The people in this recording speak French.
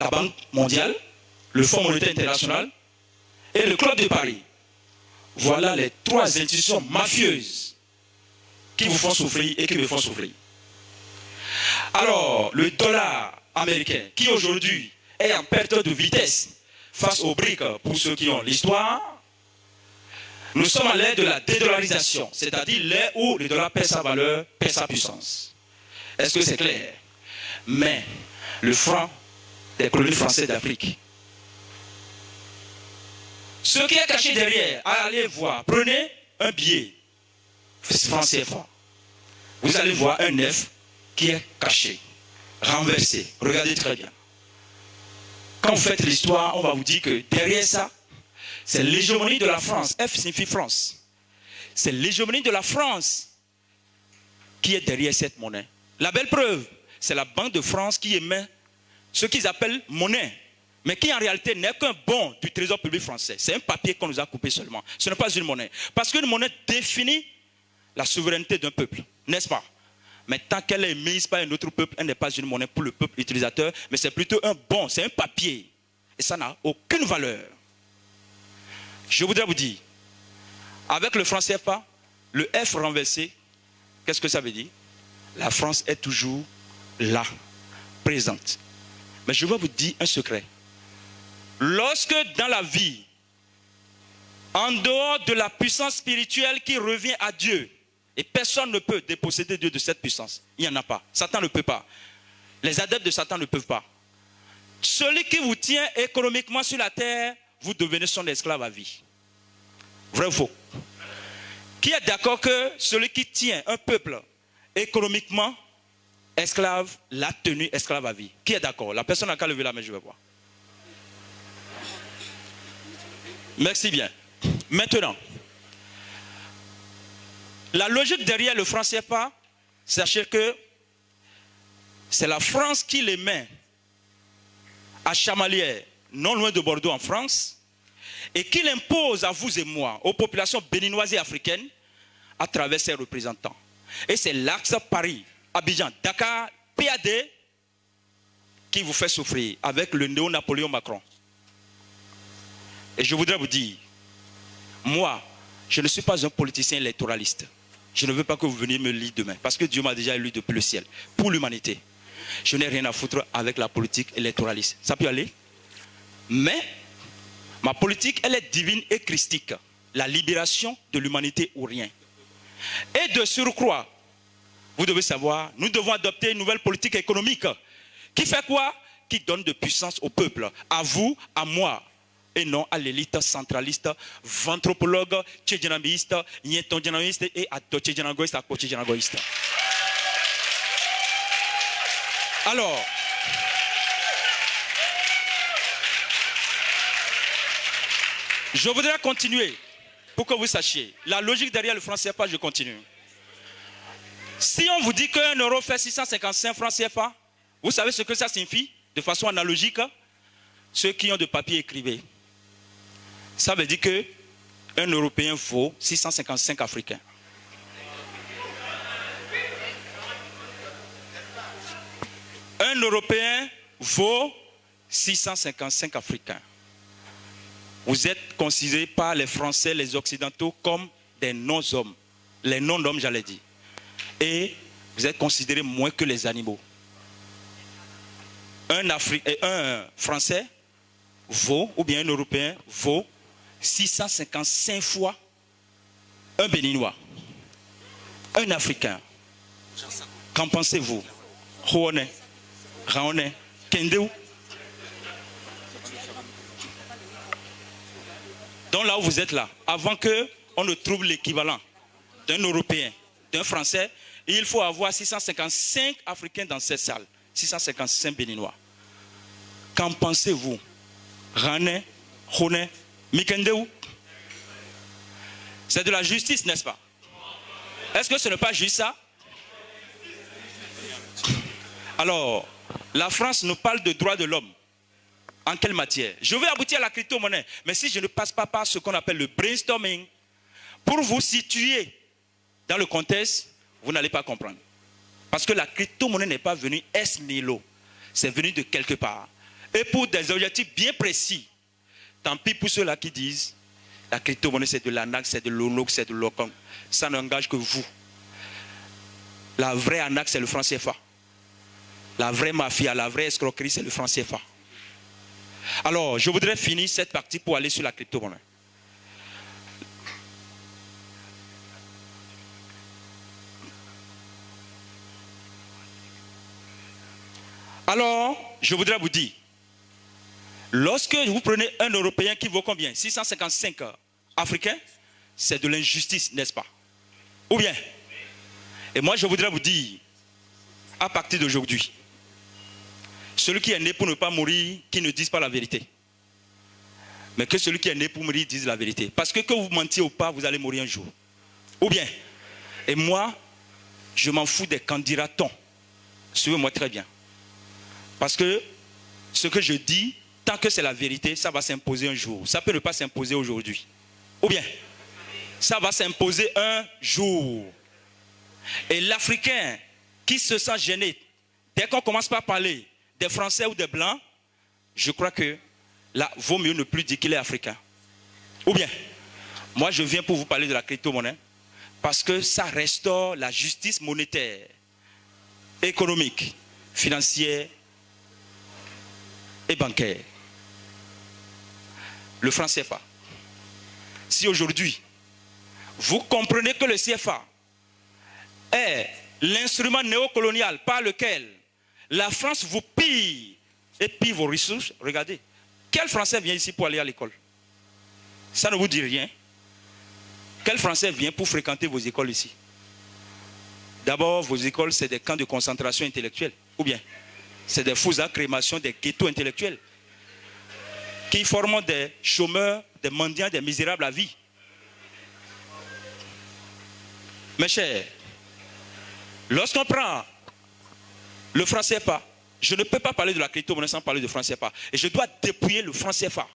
la Banque mondiale, le Fonds monétaire international et le Club de Paris. Voilà les trois institutions mafieuses qui vous font souffrir et qui me font souffrir. Alors, le dollar américain, qui aujourd'hui est en perte de vitesse face aux BRICS, pour ceux qui ont l'histoire, nous sommes à l'ère de la dédollarisation, c'est-à-dire l'ère où le dollar perd sa valeur, perd sa puissance. Est-ce que c'est clair? Mais le franc des colonies françaises d'Afrique, ce qui est caché derrière, allez voir, prenez un billet franc CFA. Vous allez voir un F qui est caché, renversé. Regardez très bien. Quand vous faites l'histoire, on va vous dire que derrière ça, c'est l'hégémonie de la France. F signifie France. C'est l'hégémonie de la France qui est derrière cette monnaie. La belle preuve, c'est la Banque de France qui émet ce qu'ils appellent monnaie, mais qui en réalité n'est qu'un bon du trésor public français. C'est un papier qu'on nous a coupé seulement. Ce n'est pas une monnaie. Parce qu'une monnaie définit la souveraineté d'un peuple, n'est-ce pas? Mais tant qu'elle est émise par un autre peuple, elle n'est pas une monnaie pour le peuple utilisateur, mais c'est plutôt un bon, c'est un papier. Et ça n'a aucune valeur. Je voudrais vous dire, avec le franc CFA, le F renversé, qu'est-ce que ça veut dire? La France est toujours là, présente. Mais je vais vous dire un secret. Lorsque dans la vie, en dehors de la puissance spirituelle qui revient à Dieu, et personne ne peut déposséder Dieu de cette puissance, il n'y en a pas. Satan ne peut pas. Les adeptes de Satan ne peuvent pas. Celui qui vous tient économiquement sur la terre, vous devenez son esclave à vie. Vrai ou faux? Qui est d'accord que celui qui tient un peuple économiquement esclave, l'a tenu esclave à vie? Qui est d'accord? La personne n'a qu'à lever la main, je vais voir. Merci bien. Maintenant, la logique derrière le franc CFA, sachez que c'est la France qui les met à Chamalières, non loin de Bordeaux en France, et qui l'impose à vous et moi, aux populations béninoises et africaines, à travers ses représentants. Et c'est l'axe Paris, Abidjan, Dakar, PAD, qui vous fait souffrir avec le néo-Napoléon Macron. Et je voudrais vous dire, moi, je ne suis pas un politicien électoraliste. Je ne veux pas que vous veniez me lire demain, parce que Dieu m'a déjà élu depuis le ciel, pour l'humanité. Je n'ai rien à foutre avec la politique électoraliste. Ça peut aller. Mais, ma politique, elle est divine et christique. La libération de l'humanité ou rien. Et de surcroît, vous devez savoir, nous devons adopter une nouvelle politique économique. Qui fait quoi? Qui donne de puissance au peuple. À vous, à moi. Et non à l'élite centraliste, ventropologue, tchédjanamiste, niétondjanamiste et atotchédjanagoïste, akotchédjanagoïste. Alors, je voudrais continuer pour que vous sachiez. La logique derrière le franc CFA, je continue. Si on vous dit qu'un euro fait 655 francs CFA, vous savez ce que ça signifie? De façon analogique, ceux qui ont de papier écrivez. Ça veut dire qu'un Européen vaut 655 Africains. Un Européen vaut 655 Africains. Vous êtes considérés par les Français, les Occidentaux, comme des non-hommes. Les non-hommes, j'allais dire. Et vous êtes considérés moins que les animaux. Un Français vaut, ou bien un Européen vaut 655 fois un Béninois. Un Africain. Qu'en pensez-vous? Rouane, Raone, Kendeu. Donc là où vous êtes là, avant qu'on ne trouve l'équivalent d'un Européen, d'un Français, il faut avoir 655 Africains dans cette salle. 655 Béninois. Qu'en pensez-vous? Rane, Rouane, Mikendeu. C'est de la justice, n'est-ce pas? Est-ce que ce n'est pas juste ça? Alors, la France nous parle de droits de l'homme. En quelle matière? Je vais aboutir à la crypto-monnaie. Mais si je ne passe pas par ce qu'on appelle le brainstorming, pour vous situer dans le contexte, vous n'allez pas comprendre. Parce que la crypto-monnaie n'est pas venue ex nihilo. C'est venu de quelque part. et pour des objectifs bien précis. Tant pis pour ceux-là qui disent la crypto-monnaie c'est de l'ANAC, c'est de l'ONOC, c'est de l'OCOM. Ça n'engage que vous. La vraie ANAC c'est le franc CFA. La vraie mafia, la vraie escroquerie c'est le franc CFA. Alors, je voudrais finir cette partie pour aller sur la crypto-monnaie. Alors, je voudrais vous dire, lorsque vous prenez un Européen qui vaut combien? 655 Africains, c'est de l'injustice, n'est-ce pas? Ou bien? Et moi, je voudrais vous dire, à partir d'aujourd'hui, celui qui est né pour ne pas mourir, qui ne dise pas la vérité. Mais que celui qui est né pour mourir dise la vérité. Parce que vous mentiez ou pas, vous allez mourir un jour. Ou bien? Et moi, je m'en fous des candidatons. Suivez-moi très bien. Parce que ce que je dis, tant que c'est la vérité, ça va s'imposer un jour. Ça peut ne pas s'imposer aujourd'hui. Ou bien, ça va s'imposer un jour. Et l'Africain qui se sent gêné, dès qu'on commence par parler des Français ou des Blancs, je crois que là, vaut mieux ne plus dire qu'il est africain. Ou bien, moi je viens pour vous parler de la crypto-monnaie, parce que ça restaure la justice monétaire, économique, financière et bancaire. Le franc CFA. Si aujourd'hui, vous comprenez que le CFA est l'instrument néocolonial par lequel la France vous pille et pille vos ressources, regardez, quel Français vient ici pour aller à l'école? Ça ne vous dit rien. Quel Français vient pour fréquenter vos écoles ici? D'abord, vos écoles, c'est des camps de concentration intellectuelle. Ou bien, c'est des fous à crémation, des ghettos intellectuels qui forment des chômeurs, des mendiants, des misérables à vie. Mes chers, lorsqu'on prend le franc CFA, je ne peux pas parler de la crypto-monnaie sans parler de franc CFA. Et je dois dépouiller le franc CFA.